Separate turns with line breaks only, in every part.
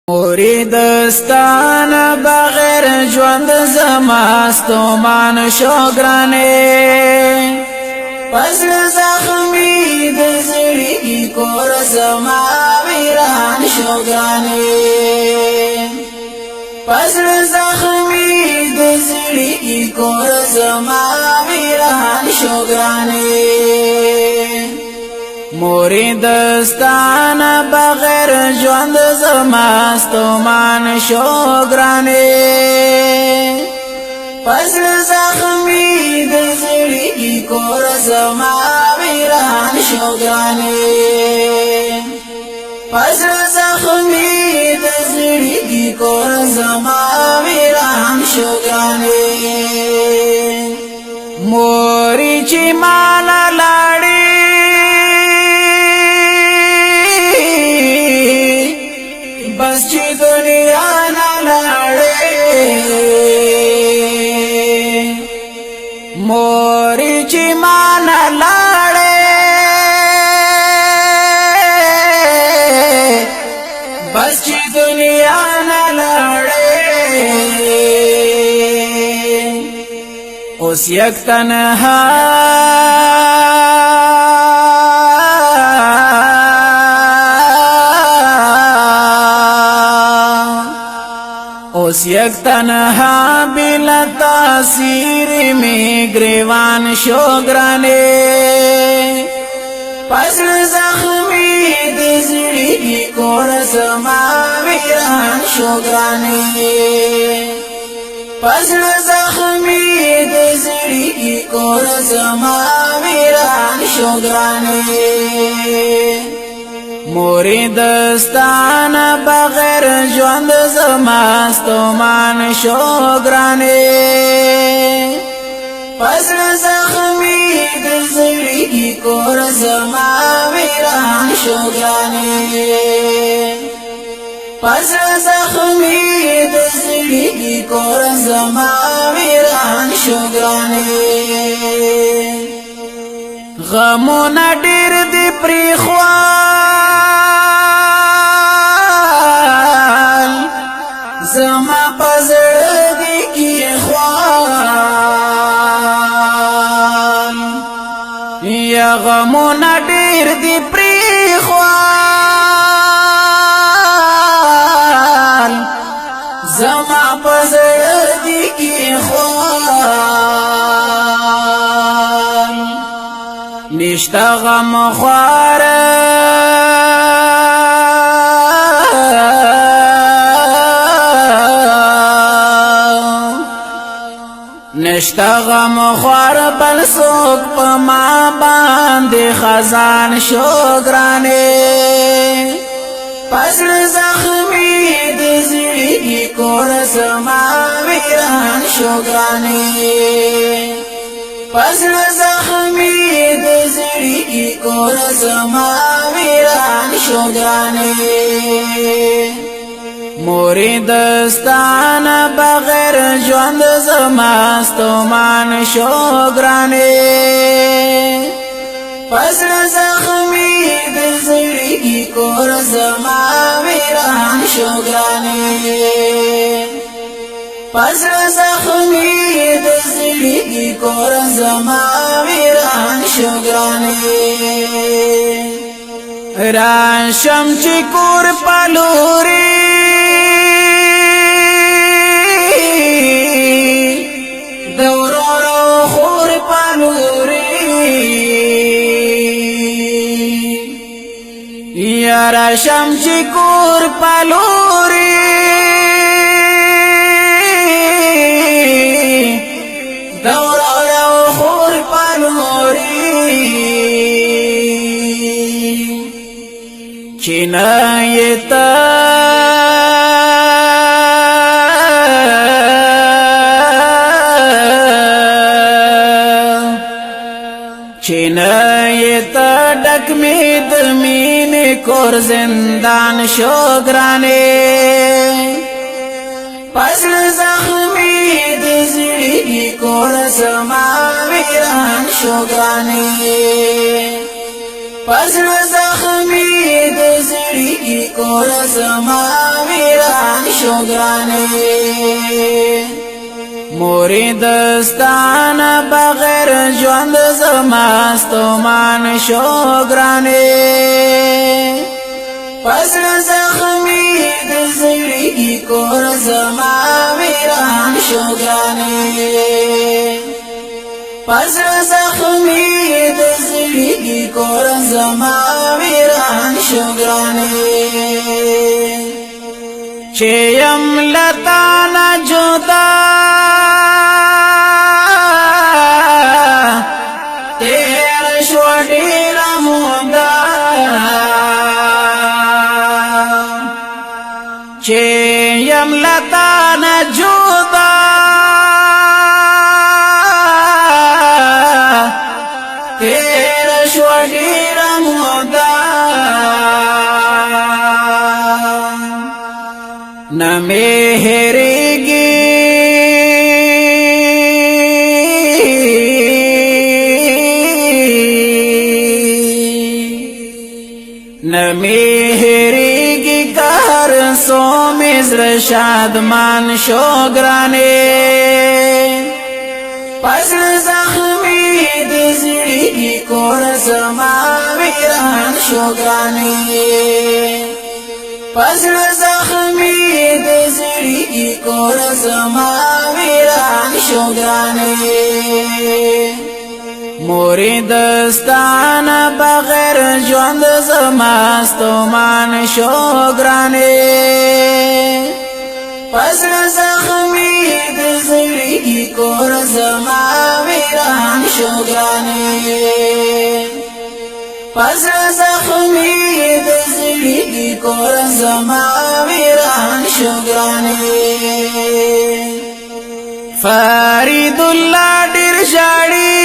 دستان بغیر ژوند زما ستومان شو ګرانې پس زخمی د زړګي کور زما ویران شو ګرانې پس زخمی د زړګي کور زما ویران شو ګرانې موری دستان بغیر ژوند زما ستومان شو ګرانې پس زخمی د زړګي کور زما ویران شو ګرانې پس زخمی د زړګي کور زما ویران شو ګرانې موری چې مال لاړې بس چې دنیا نه لاړې مورې چې ما نه لاړې بس چې دنیا نه لاړې اوس یک تنها اوس یک تنها بلا تاثیر میں گریوان شو ګرانې پس زخمی د زړګي کور زما ویران شو ګرانې پس زخمی د زړګي کور زما ویران شو ګرانې موری دستان بغیر ژوند زما ستومان شو ګرانې پس زخمی د زړګي کور زما ویران شو ګرانې پس زخمی د زړګي کور زما ویران شو ګرانې غمونه ډېر دي پرېښوال زما په زړګي کې خوال یا غمونه ډېر دي پرېښوال زما په زړګي کې خوال نشتا غم خوار نشتا غم خوار بل څوک په ما باندې خزان شو ګرانې پس زخمی د زړګي کور زما ویران شو ګرانې پس زخمی د زړګي کور زما ویران شو ګرانې موری دستان بغیر ژوند زما ستومان شو ګرانې پس زخمی د زړګي کور زما ویران شو ګرانې پس زخمی د زړګي کور زما ویران شو ګرانې راشم چې کور پلوري د ورورو خور پلوري یا راشم چې کور پلوري چنایتا چنایتا ډک می د مینې کور زندان شو ګرانې پس زخمی د زړګي کور زما ویران شو ګرانې پس زخمی د زړګي کور زما شو ګرانې مورې دستانه بغیر ژوند زما ستومان شو ګرانې پزړه زخمي د زړګي کور زما ویران شو ګرانې پزړه زخمي د زړګي کور زما ویران شو ګرانې چې يم لتانا جدا تیر شو ډیر مودا چې يم لتانا جدا تیر شو ډیر مودا ना मेहरेगी न मेहरेगी कर सो मिस्र शादमान शो ग्राने पसर जख्मी दिजड़ी कोर समा वीरान शो ग्राने पसर जख्मी د زړګي کور زما ویران شو ګرانې مورې دستانه بغیر ژوند زما ستومان شو ګرانې پسر زخمي د زړګي کور زما ویران شو ګرانې پسر زخمي د زړګي کور زما ویران شو ګرانې فرید الله ډیر ژاړي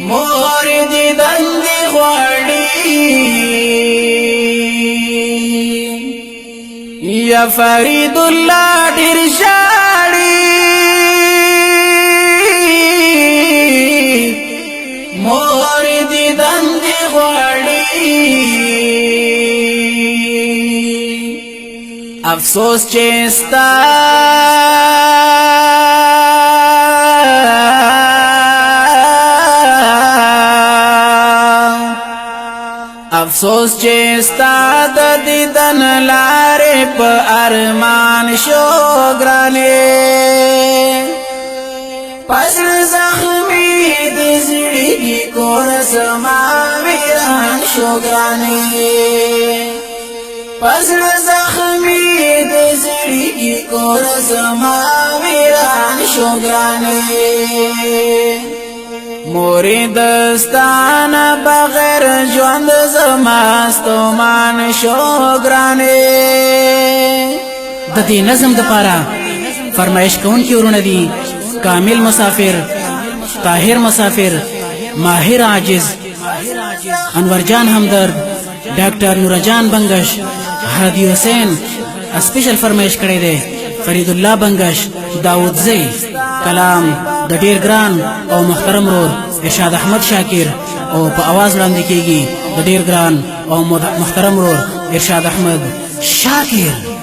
مور دې دندې غواړي یا فرید الله ډیر ژاړي مور دې دندې غواړي افسوس چې ستا افسوس چې ستا د دیدن لارې په ارمان شو ګرانې پسر زخمي د زړګي کور زما ویران شو ګرانې پسر زخمي د زړګي کور زما ویران شو ګرانې مورې دستانه بغیر ژوند زما ستومان شو ګرانې
د دې نظم د پاره فرمایش کوونکي ورونه دي کامل مسافر طاهر مسافر ماهر عاجز انور جان همدرد ډاکټر نورجان بنگش هادي حسین اسپیشل فرمایش کړی دی فرید الله بنگش داود زئی کلام د ډیر ګران او محترم رور ارشاد احمد شاکر او په आवाज وړاندې کیږي د ډیر ګران او محترم رور ارشاد احمد شاکر